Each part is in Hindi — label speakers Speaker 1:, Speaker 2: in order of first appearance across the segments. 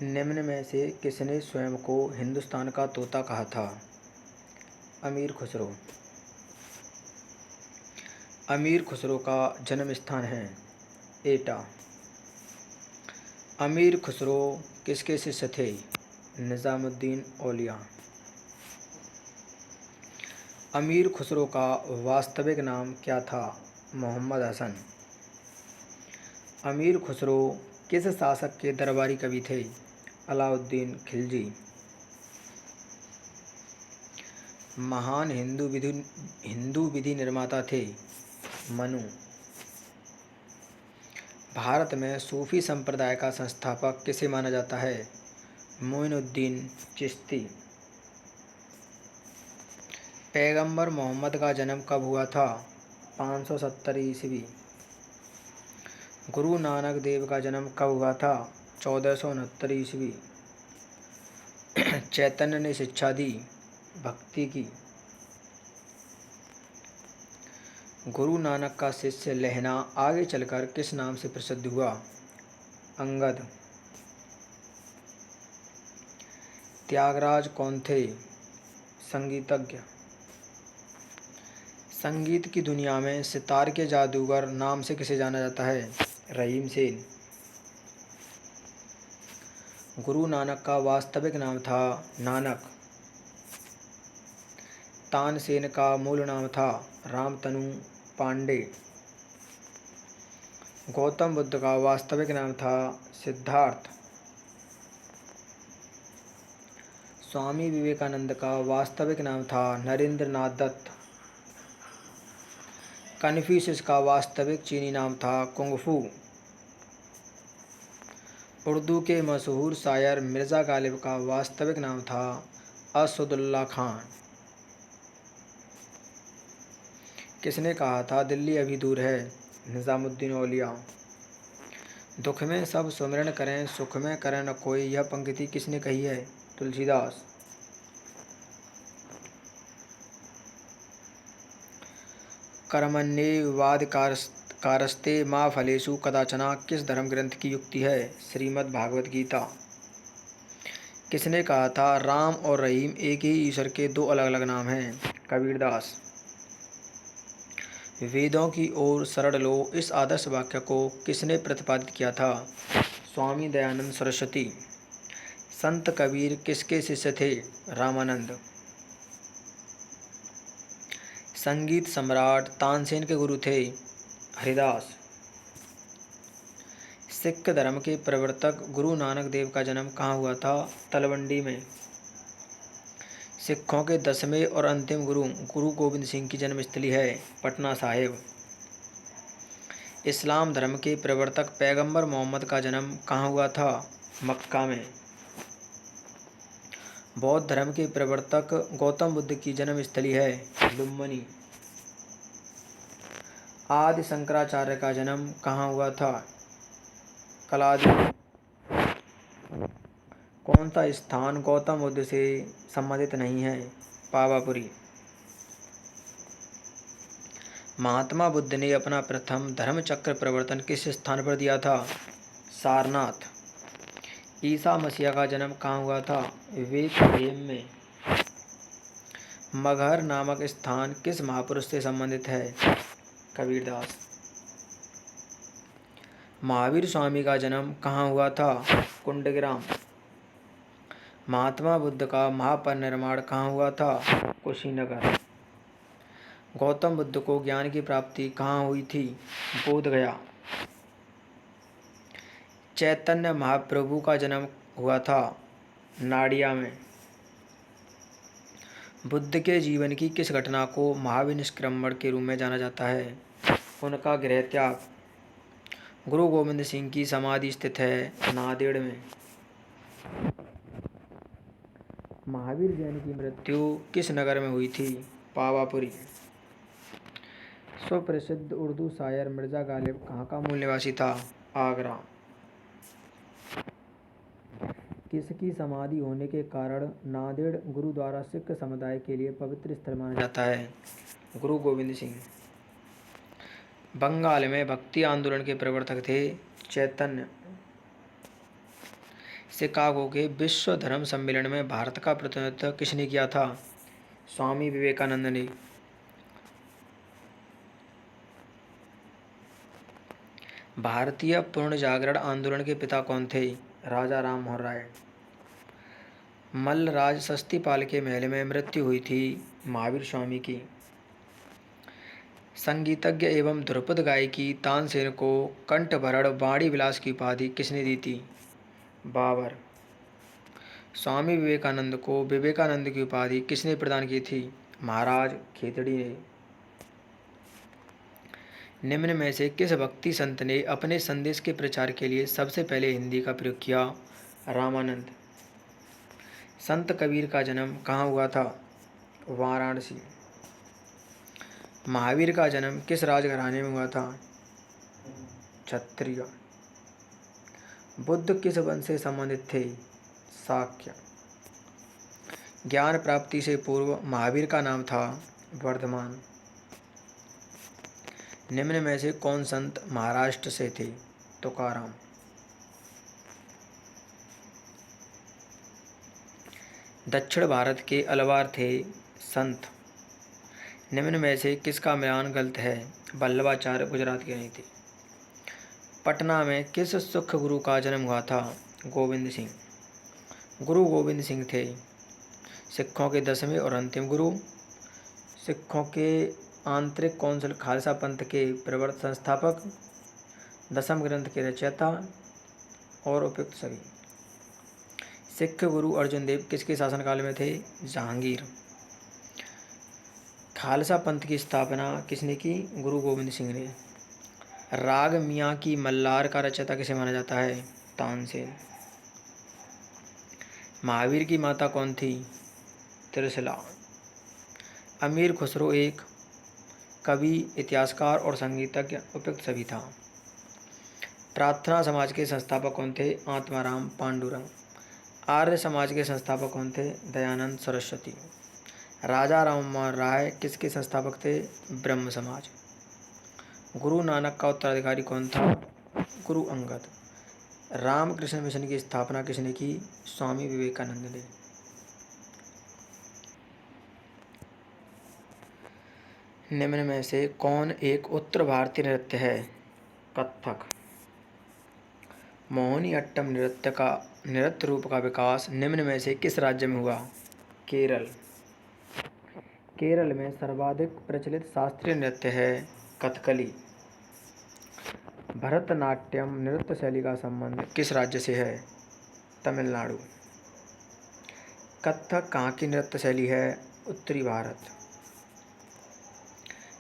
Speaker 1: निम्न में से किसने स्वयं को हिंदुस्तान का तोता कहा था? अमीर खुसरो। अमीर खुसरो का जन्म स्थान है एटा। अमीर खुसरो किसके शिष्य थे? निज़ामुद्दीन औलिया। अमीर खुसरो का वास्तविक नाम क्या था? मोहम्मद हसन। अमीर खुसरो किस शासक के दरबारी कवि थे? अलाउद्दीन खिलजी। महान हिंदू विधि निर्माता थे? मनु। भारत में सूफी संप्रदाय का संस्थापक किसे माना जाता है? मोइनुद्दीन चिश्ती। पैगंबर मोहम्मद का जन्म कब हुआ था? 570 ईस्वी। गुरु नानक देव का जन्म कब हुआ था? 1469 ईस्वी। चैतन्य ने शिक्षा दी भक्ति की। गुरु नानक का शिष्य लहना आगे चलकर किस नाम से प्रसिद्ध हुआ? अंगद। त्यागराज कौन थे? संगीतज्ञ। संगीत की दुनिया में सितार के जादूगर नाम से किसे जाना जाता है? रहीम सेन। गुरु नानक का वास्तविक नाम था नानक। तानसेन का मूल नाम था रामतनु पांडे। गौतम बुद्ध का वास्तविक नाम था सिद्धार्थ। स्वामी विवेकानंद का वास्तविक नाम था नरेंद्र नाथ दत्त। कन्फ्यूशियस का वास्तविक चीनी नाम था कुंग-फू। उर्दू के मशहूर शायर मिर्ज़ा गालिब का वास्तविक नाम था असदुल्ला खान। किसने कहा था दिल्ली अभी दूर है? निज़ामुद्दीन औलिया। दुख में सब सुमिरन करें सुख में करे न कोई, यह पंक्ति किसने कही है? तुलसीदास। कर्मण्येवाधिकारस्ते मा फलेषु कदाचन किस धर्म ग्रंथ की युक्ति है? श्रीमद् भागवत गीता। किसने कहा था राम और रहीम एक ही ईश्वर के दो अलग अलग नाम हैं? कबीरदास। वेदों की ओर शरण लो इस आदर्श वाक्य को किसने प्रतिपादित किया था? स्वामी दयानंद सरस्वती। संत कबीर किसके शिष्य थे? रामानंद। संगीत सम्राट तानसेन के गुरु थे हरिदास। सिख धर्म के प्रवर्तक गुरु नानक देव का जन्म कहाँ हुआ था? तलवंडी में। सिखों के 10वें और अंतिम गुरु गुरु गोविंद सिंह की जन्मस्थली है पटना साहिब। इस्लाम धर्म के प्रवर्तक पैगंबर मोहम्मद का जन्म कहाँ हुआ था? मक्का में। बौद्ध धर्म के प्रवर्तक गौतम बुद्ध की जन्मस्थली है लुम्बिनी। आदि शंकराचार्य का जन्म कहाँ हुआ था? कलादी। कौन सा स्थान गौतम बुद्ध से संबंधित नहीं है? पावापुरी। महात्मा बुद्ध ने अपना प्रथम धर्मचक्र प्रवर्तन किस स्थान पर दिया था? सारनाथ। ईसा मसीह का जन्म कहाँ हुआ था? बेथलेहम में। मगहर नामक स्थान किस महापुरुष से संबंधित है? कबीरदास। महावीर स्वामी का जन्म कहाँ हुआ था? कुंडग्राम। महात्मा बुद्ध का महापरिनिर्वाण कहाँ हुआ था? कुशीनगर। गौतम बुद्ध को ज्ञान की प्राप्ति कहाँ हुई थी? बोध गया। चैतन्य महाप्रभु का जन्म हुआ था नाडिया में। बुद्ध के जीवन की किस घटना को महाविनिष्क्रमण के रूप में जाना जाता है? उनका गृह त्याग। गुरु गोविंद सिंह की समाधि स्थित है नांदेड़ में। महावीर जैन की मृत्यु किस नगर में हुई थी? पावापुरी। सुप्रसिद्ध उर्दू शायर मिर्ज़ा गालिब कहाँ का मूल निवासी था? आगरा। किसकी समाधि होने के कारण नांदेड़ गुरुद्वारा सिख समुदाय के लिए पवित्र स्थल माना जाता है? गुरु गोविंद सिंह। बंगाल में भक्ति आंदोलन के प्रवर्तक थे चैतन्य। शिकागो के विश्व धर्म सम्मेलन में भारत का प्रतिनिधित्व किसने किया था? स्वामी विवेकानंद ने। भारतीय पुनर्जागरण आंदोलन के पिता कौन थे? राजा राम मोहन राय। मल्लराज सस्तीपाल के महल में मृत्यु हुई थी महावीर स्वामी की। संगीतज्ञ एवं ध्रुपद गायकी तानसेन को कंठभरण वाणी विलास की उपाधि किसने दी थी? बाबर। स्वामी विवेकानंद को विवेकानंद की उपाधि किसने प्रदान की थी? महाराज खेतड़ी ने। निम्न में से किस भक्ति संत ने अपने संदेश के प्रचार के लिए सबसे पहले हिंदी का प्रयोग किया? रामानंद। संत कबीर का जन्म कहाँ हुआ था? वाराणसी। महावीर का जन्म किस राजघराने में हुआ था? क्षत्रिय। बुद्ध किस वंश से संबंधित थे? शाक्य। ज्ञान प्राप्ति से पूर्व महावीर का नाम था वर्धमान। निम्न में से कौन संत महाराष्ट्र से थे? तुकाराम। दक्षिण भारत के अलवार थे संत। निम्न में से किसका बयान गलत है? वल्लभाचार्य गुजरात के नहीं थे। पटना में किस सिख गुरु का जन्म हुआ था? गोविंद सिंह। गुरु गोविंद सिंह थे सिखों के 10वें और अंतिम गुरु। सिखों के आंतरिक कौंसिल खालसा पंथ के प्रवर्तक संस्थापक, 10वें ग्रंथ के रचयिता और उपयुक्त सभी। सिख गुरु अर्जुन देव किसके शासनकाल में थे? जहांगीर। खालसा पंथ की स्थापना किसने की? गुरु गोविंद सिंह ने। राग मियाँ की मल्लार का रचयिता किसे माना जाता है? तानसेन। महावीर की माता कौन थी? त्रिशला। अमीर खुसरो एक कवि, इतिहासकार और संगीतज्ञ उपयुक्त सभी था। प्रार्थना समाज के संस्थापक कौन थे? आत्माराम पांडुरंग। आर्य समाज के संस्थापक कौन थे? दयानंद सरस्वती। राजा राम मोहन राय किसके संस्थापक थे? ब्रह्म समाज। गुरु नानक का उत्तराधिकारी कौन था? गुरु अंगद। रामकृष्ण मिशन की स्थापना किसने की? स्वामी विवेकानंद ने। निम्न में से कौन एक उत्तर भारतीय नृत्य है? कथक। मोहिनीअट्टम नृत्य रूप का विकास निम्न में से किस राज्य में हुआ? केरल। केरल में सर्वाधिक प्रचलित शास्त्रीय नृत्य है कथकली। भरतनाट्यम नृत्य शैली का संबंध किस राज्य से है? तमिलनाडु। कथक कहाँ की नृत्य शैली है? उत्तरी भारत।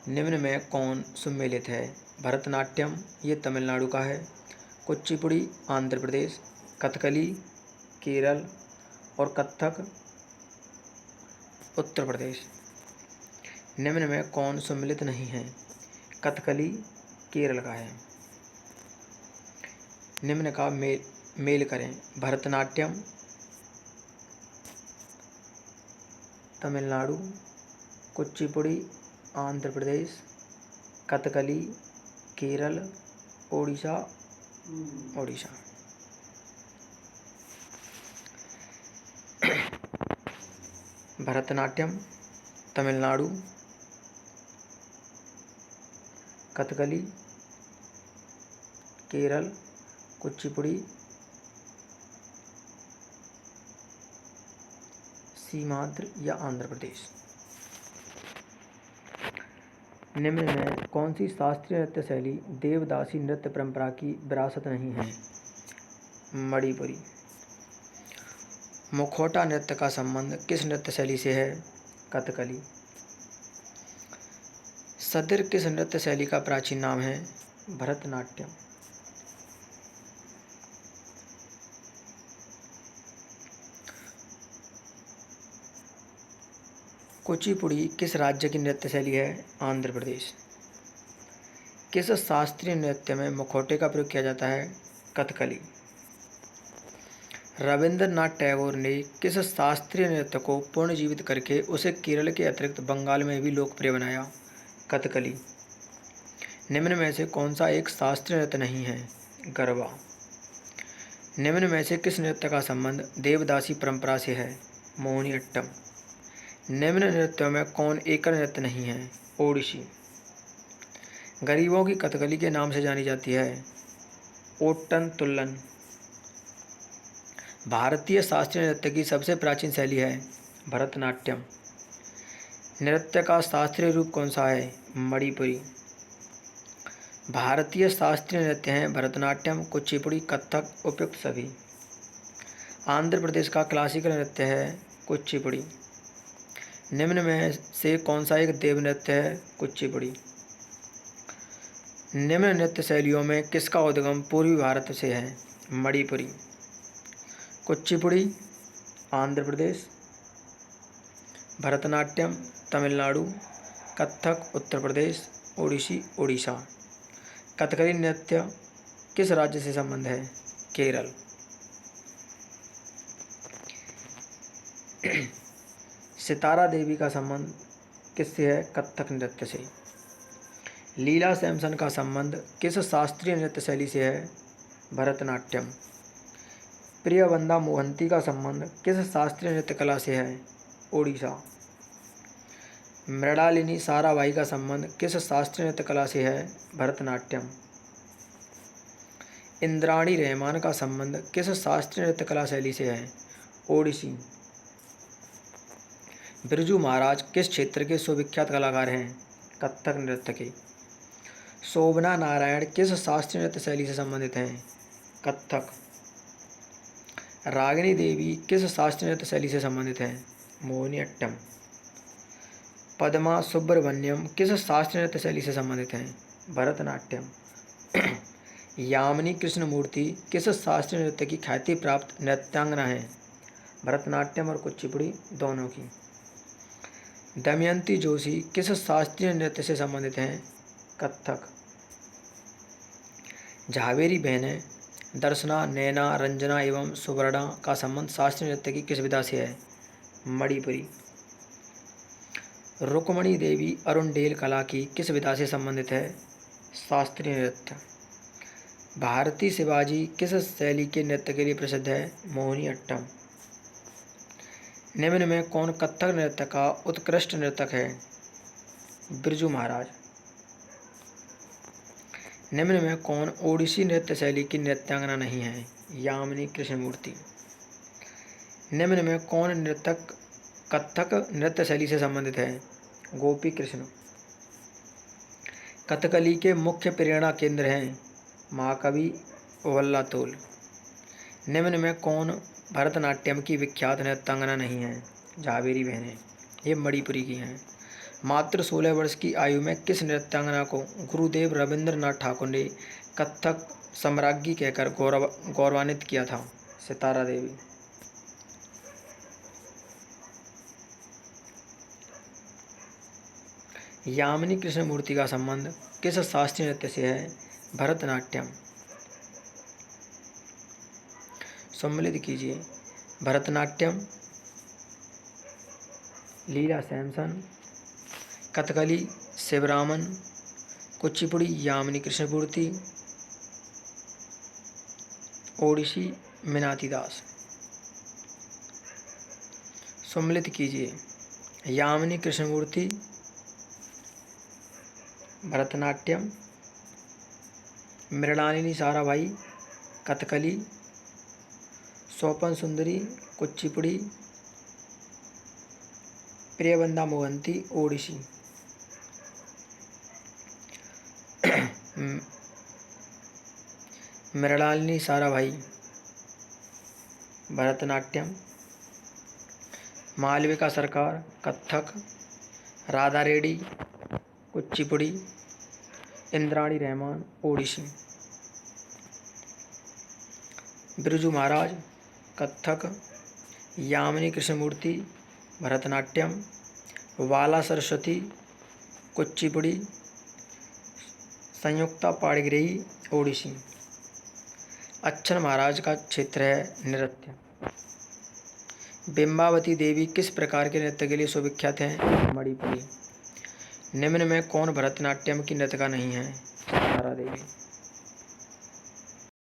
Speaker 1: निम्न में कौन सुमेलित है? भरतनाट्यम ये तमिलनाडु का है, कुचिपुड़ी आंध्र प्रदेश, कथकली केरल और कथक उत्तर प्रदेश। निम्न में कौन सुमेलित नहीं है? कथकली केरल का है। निम्न का मेल करें। भरतनाट्यम तमिलनाडु, कुचिपुड़ी आंध्र प्रदेश, कथकली केरल, ओडिशा ओडिशा। भरतनाट्यम तमिलनाडु, कथकली केरल, कुचिपुड़ी सीमांध्र या आंध्र प्रदेश। निम्न में कौन सी शास्त्रीय नृत्य शैली देवदासी नृत्य परंपरा की विरासत नहीं है? मणिपुरी। मुखौटा नृत्य का संबंध किस नृत्य शैली से है? कथकली। सदिर किस नृत्य शैली का प्राचीन नाम है? भरतनाट्यम। कुचिपुड़ी किस राज्य की नृत्य शैली है? आंध्र प्रदेश। किस शास्त्रीय नृत्य में मुखौटे का प्रयोग किया जाता है? कथकली। रविंद्रनाथ टैगोर ने किस शास्त्रीय नृत्य को पुनर्जीवित करके उसे केरल के अतिरिक्त बंगाल में भी लोकप्रिय बनाया? कथकली। निम्न में से कौन सा एक शास्त्रीय नृत्य नहीं है? गरबा। निम्न में से किस नृत्य का संबंध देवदासी परंपरा से है? मोहिनीअट्टम। निम्न नृत्यों में कौन एकल नृत्य नहीं है? ओडिसी। गरीबों की कथकली के नाम से जानी जाती है? ओट्टन तुल्लन। भारतीय शास्त्रीय नृत्य की सबसे प्राचीन शैली है? भरतनाट्यम। नृत्य का शास्त्रीय रूप कौन सा है? मणिपुरी। भारतीय शास्त्रीय नृत्य हैं भरतनाट्यम, कुचिपुड़ी, कथक, उपयुक्त सभी। आंध्र प्रदेश का क्लासिकल नृत्य है कुचिपुड़ी। निम्न में से कौन सा एक देव नृत्य है? कुचिपुड़ी। निम्न नृत्य शैलियों में किसका उद्गम पूर्वी भारत से है? मणिपुरी। कुचिपुड़ी आंध्र प्रदेश, भरतनाट्यम तमिलनाडु, कथक उत्तर प्रदेश, ओडिसी उड़ीसा। कथकली नृत्य किस राज्य से संबंध है? केरल। सितारा देवी का संबंध किससे है? कथक नृत्य से। लीला सैमसन का संबंध किस शास्त्रीय नृत्य शैली से है? भरतनाट्यम। प्रियवंदा मोहंती का संबंध किस शास्त्रीय नृत्य कला से है? ओडिशा। मृणालिनी साराभाई का संबंध किस शास्त्रीय नृत्य कला से है? भरतनाट्यम। इंद्राणी रहमान का संबंध किस शास्त्रीय नृत्य कला शैली से है? ओडिसी। बिरजू महाराज किस क्षेत्र के सुविख्यात कलाकार हैं? कथक नृत्य के। शोभना नारायण किस शास्त्रीय नृत्य शैली से संबंधित हैं? कथक। रागिनी देवी किस शास्त्रीय नृत्य शैली से संबंधित हैं? मोहिनीअट्टम। पद्मा सुब्रमण्यम किस शास्त्रीय नृत्य शैली से संबंधित हैं? भरतनाट्यम। यामिनी कृष्णमूर्ति किस शास्त्रीय नृत्य की ख्याति प्राप्त नृत्यांगना हैं? भरतनाट्यम और कुचिपुड़ी दोनों की। दमयंती जोशी किस शास्त्रीय नृत्य से संबंधित हैं? कथक। झावेरी बहनें दर्शना, नैना, रंजना एवं सुवर्णा का संबंध शास्त्रीय नृत्य की किस विधा से है? मणिपुरी। रुक्मणी देवी अरुणडेल कला की किस विधा से संबंधित है? शास्त्रीय नृत्य। भारती शिवाजी किस शैली के नृत्य के लिए प्रसिद्ध है? मोहिनीअट्टम। निम्न में कौन कथक नृत्य का उत्कृष्ट नर्तक है? बिरजू महाराज। निम्न में कौन ओडिसी नृत्य शैली की नृत्यांगना नहीं है? यामिनी कृष्णमूर्ति। निम्न में कौन नृतक कथक नृत्य शैली से संबंधित है? गोपी कृष्ण। कथकली के मुख्य प्रेरणा केंद्र हैं महाकवि वल्लातोल। निम्न में कौन भरतनाट्यम की विख्यात नृत्यांगना नहीं है? झावेरी बहनें। ये मणिपुरी की हैं। मात्र 16 वर्ष की आयु में किस नृत्यांगना को गुरुदेव रविंद्रनाथ ठाकुर ने कथक सम्राज्ञी कहकर गौरवान्वित किया था? सितारा देवी। यामिनी कृष्णमूर्ति का संबंध किस शास्त्रीय नृत्य से है? भरतनाट्यम। सम्मिलित कीजिए। भरतनाट्यम, लीला सैमसन, कथकली शिवरामन, कुचिपुड़ी यामिनी कृष्णमूर्ति, ओडिसी मीनाती दास। सम्मिलित कीजिए। यामिनी कृष्णमूर्ति, भरतनाट्यम, मृणालिनी साराभाई, कथकली, स्वपन सुंदरी, कुचिपुड़ी, प्रियवंदा मोहंती, ओडिसी। मृणालिनी साराभाई, भरतनाट्यम, मालविका सरकार, कथक, राधा रेड्डी, कुचिपुड़ी, इंद्राणी रहमान, ओडिसी। बिरजू महाराज, कथक, यामिनी कृष्णमूर्ति, भरतनाट्यम, वाला सरस्वती, कुचिपुड़ी, संयुक्ता पाणिग्राही, ओडिसी। अच्छन महाराज का क्षेत्र है नृत्य। बिंबावती देवी किस प्रकार के नृत्य के लिए सुविख्यात हैं? मणिपुरी। निम्न में कौन भरतनाट्यम की नर्तिका नहीं है? सितारा देवी।